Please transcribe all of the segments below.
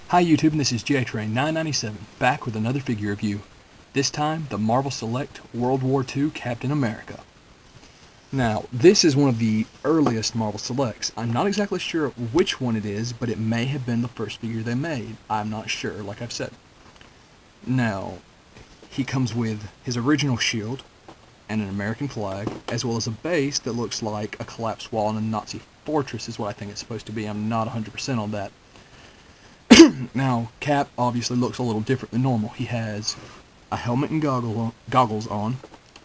Hi YouTube, and this is JTrain997, back with another figure review. This time, the Marvel Select World War II Captain America. Now, this is one of the earliest Marvel Selects. I'm not exactly sure which one it is, but it may have been the first figure they made. I'm not sure, like I've said. Now, he comes with his original shield and an American flag, as well as a base that looks like a collapsed wall in a Nazi fortress is what I think it's supposed to be. I'm not 100% on that. Now, Cap obviously looks a little different than normal. He has a helmet and goggles on,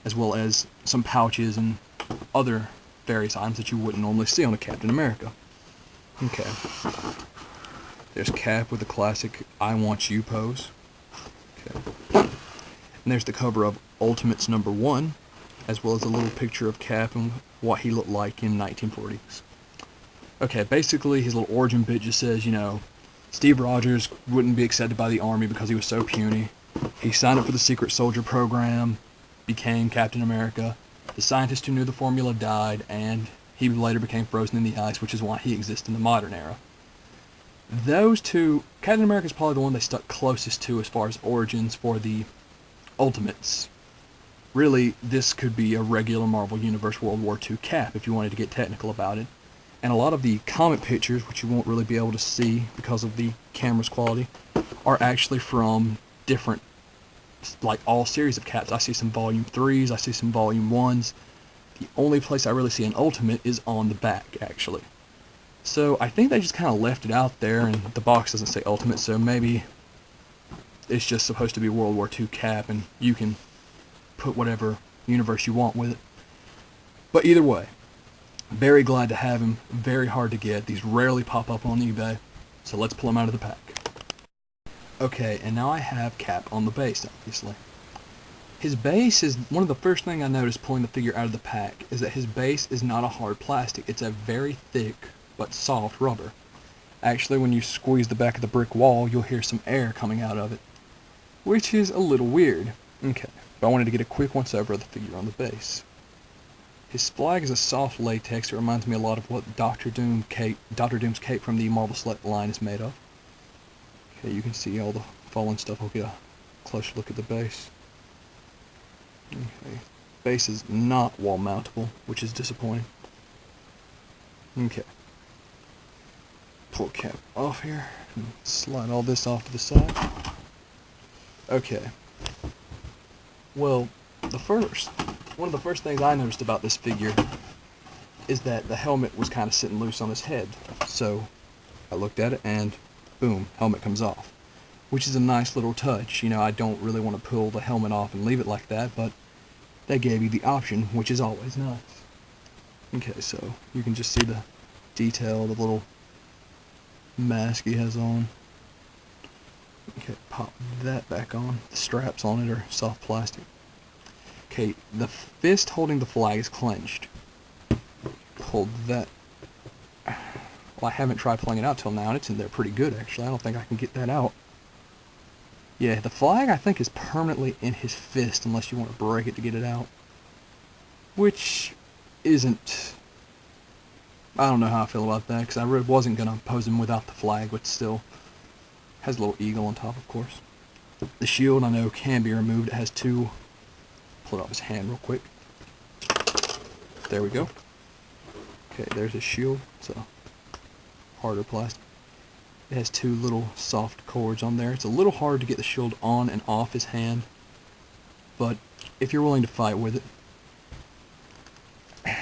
as well as some pouches and other various items that you wouldn't normally see on a Captain America. Okay. There's Cap with the classic I want you pose. Okay. And there's the cover of Ultimates #1, as well as a little picture of Cap and what he looked like in 1940s. Okay, basically his little origin bit just says, Steve Rogers wouldn't be accepted by the Army because he was so puny. He signed up for the Secret Soldier program, became Captain America. The scientist who knew the formula died, and he later became frozen in the ice, which is why he exists in the modern era. Those two, Captain America is probably the one they stuck closest to as far as origins for the Ultimates. Really, this could be a regular Marvel Universe World War II Cap if you wanted to get technical about it. And a lot of the comic pictures, which you won't really be able to see because of the camera's quality, are actually from different, like all series of Caps. I see some Volume 3s, I see some Volume 1s. The only place I really see an Ultimate is on the back, actually. So I think they just kind of left it out there, and the box doesn't say Ultimate, so maybe it's just supposed to be World War II Cap, and you can put whatever universe you want with it. But either way, very glad to have him, very hard to get. These rarely pop up on eBay, so let's pull him out of the pack. Okay, and now I have Cap on the base, obviously. His base is, one of the first things I noticed pulling the figure out of the pack, is that his base is not a hard plastic. It's a very thick, but soft rubber. Actually, when you squeeze the back of the brick wall, you'll hear some air coming out of it, which is a little weird. Okay, but I wanted to get a quick once-over of the figure on the base. His flag is a soft latex. It reminds me a lot of what Doctor Doom's cape from the Marvel Select line is made of. Okay, you can see all the fallen stuff. I'll get a closer look at the base. Okay, base is not wall mountable, which is disappointing. Okay, pull Cap off here and slide all this off to the side. Okay, well, one of the first things I noticed about this figure is that the helmet was kind of sitting loose on his head. So I looked at it and boom, helmet comes off, which is a nice little touch. I don't really want to pull the helmet off and leave it like that, but they gave you the option, which is always nice. Okay, so you can just see the detail, the little mask he has on. Okay, pop that back on. The straps on it are soft plastic. Okay, the fist holding the flag is clenched. Hold that. Well, I haven't tried pulling it out till now, and it's in there pretty good, actually. I don't think I can get that out. Yeah, the flag, I think, is permanently in his fist, unless you want to break it to get it out. Which isn't... I don't know how I feel about that, because I really wasn't going to pose him without the flag, but still has a little eagle on top, of course. The shield, I know, can be removed. It has two... Pull it off his hand real quick. There we go. Okay, there's his shield. It's a harder plastic. It has two little soft cords on there. It's a little hard to get the shield on and off his hand, but if you're willing to fight with it,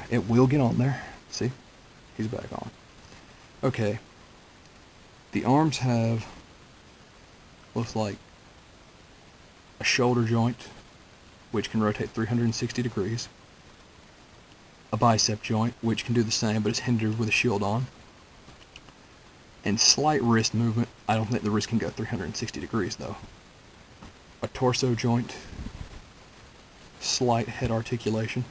it will get on there. See? He's back on. Okay. The arms have, looks like a shoulder joint, which can rotate 360 degrees, a bicep joint, which can do the same, but is hindered with a shield on, and slight wrist movement. I don't think the wrist can go 360 degrees, though. A torso joint, slight head articulation.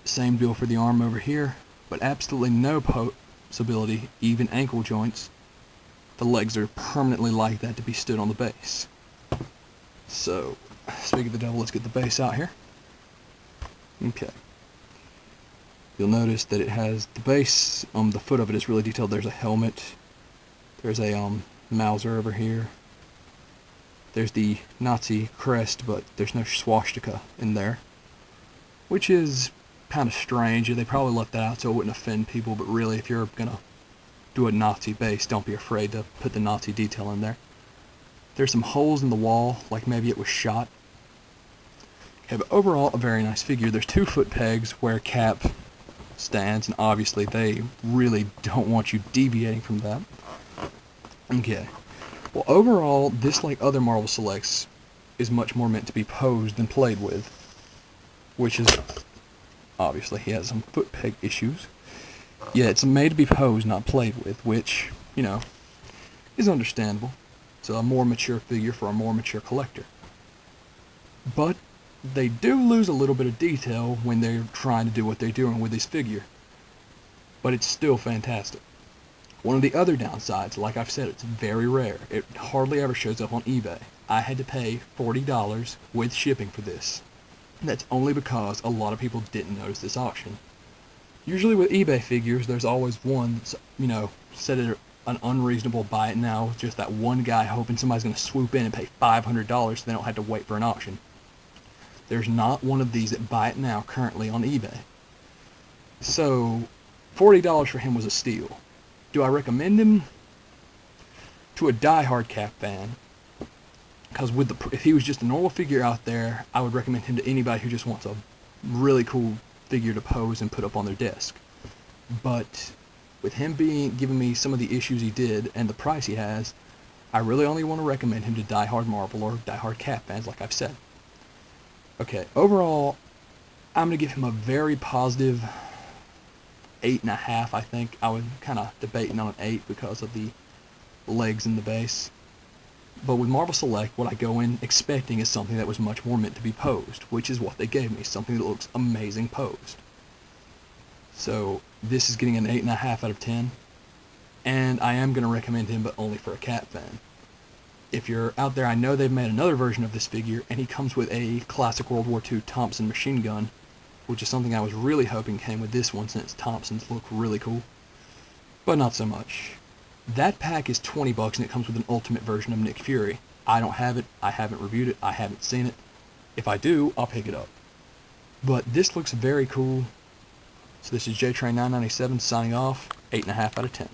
Same deal for the arm over here, but absolutely no possibility, even ankle joints. The legs are permanently like that to be stood on the base. So, speaking of the devil, let's get the base out here. Okay. You'll notice that it has the base, the foot of it is really detailed. There's a helmet, There's a Mauser over here. There's the Nazi crest, but there's no swastika in there, which is kind of strange. They probably left that out so it wouldn't offend people, but really, if you're gonna do a Nazi base, don't be afraid to put the Nazi detail in there. There's some holes in the wall, like maybe it was shot. Okay, but overall, a very nice figure. There's 2 foot pegs where Cap stands, and obviously they really don't want you deviating from that. Okay. Well, overall, this, like other Marvel Selects, is much more meant to be posed than played with, which is, obviously, he has some foot peg issues. Yeah, it's made to be posed, not played with, which, is understandable. It's a more mature figure for a more mature collector. But they do lose a little bit of detail when they're trying to do what they're doing with this figure. But it's still fantastic. One of the other downsides, like I've said, it's very rare. It hardly ever shows up on eBay. I had to pay $40 with shipping for this. And that's only because a lot of people didn't notice this auction. Usually with eBay figures, there's always one that's, set at an unreasonable buy it now, just that one guy hoping somebody's going to swoop in and pay $500 so they don't have to wait for an auction. There's not one of these at buy it now currently on eBay. So, $40 for him was a steal. Do I recommend him? To a die-hard Cap fan, because if he was just a normal figure out there, I would recommend him to anybody who just wants a really cool figure to pose and put up on their desk. But with him giving me some of the issues he did and the price he has, I really only want to recommend him to die-hard Marvel or die-hard Cap fans, like I've said. Okay, overall, I'm going to give him a very positive 8.5, I think. I was kind of debating on an 8 because of the legs in the base. But with Marvel Select, what I go in expecting is something that was much more meant to be posed, which is what they gave me, something that looks amazing posed. So this is getting an 8.5 out of 10, and I am going to recommend him, but only for a Cap fan. If you're out there, I know they've made another version of this figure, and he comes with a classic World War II Thompson machine gun, which is something I was really hoping came with this one, since Thompsons look really cool, but not so much. That pack is $20, and it comes with an ultimate version of Nick Fury. I don't have it, I haven't reviewed it, I haven't seen it. If I do, I'll pick it up. But this looks very cool. So this is JTrain997 signing off, 8.5 out of 10.